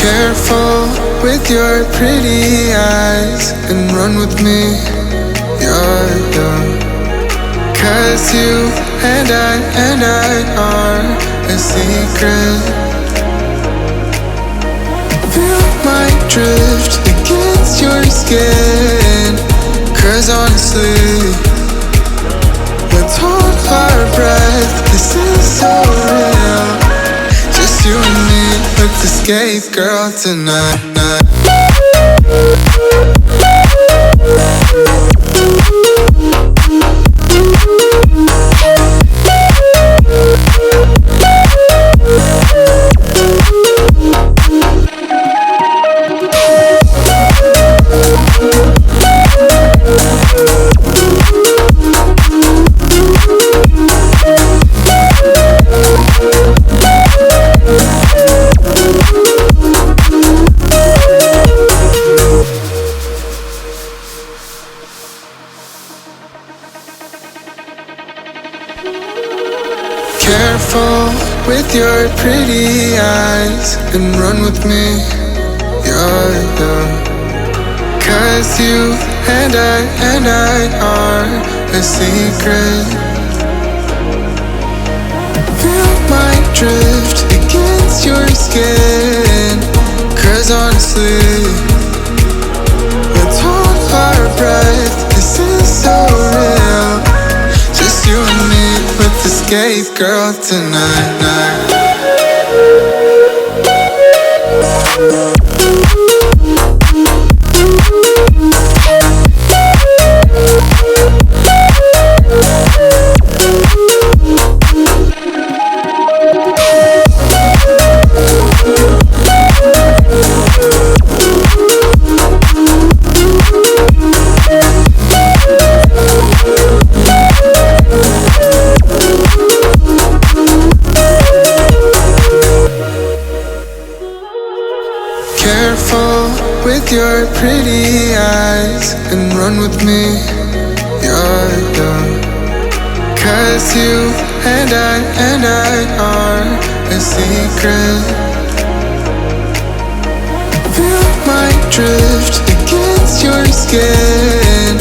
Careful with your pretty eyes and run with me, you're young. 'Cause you and I are a secret. Feel my drift against your skin. 'Cause honestly, let's hold our breath. This is so real. Just you and me, let's escape, girl, tonight. Careful with your pretty eyes and run with me, you're young. 'Cause you and I are a secret. Feel my drift against your skin. 'Cause honestly, let's hold our breath. This is so real. Just you and me, let's escape, girl, tonight. Careful with your pretty eyes and run with me, you're young. 'Cause you and I are a secret. Feel my drift against your skin.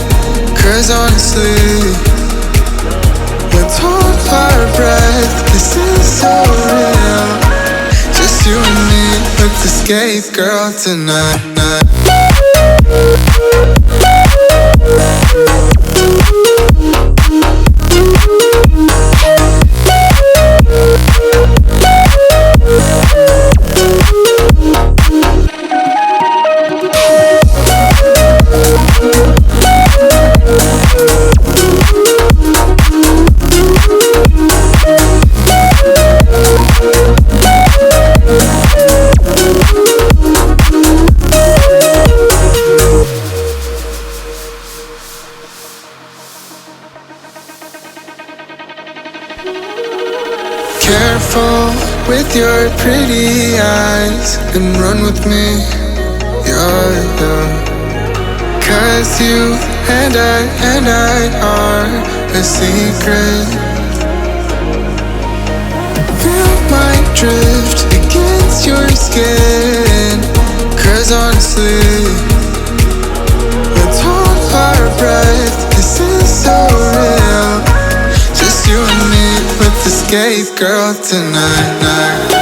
'Cause honestly, let's hold our breath. This is so real. Just you and me, let's escape, girl, tonight. Careful with your pretty eyes and run with me, you're young. 'Cause you and I are a secret. Feel my drift against your skin. 'Cause honestly, let's hold our breath. This is so real. Just you and me, let's escape, girl, tonight.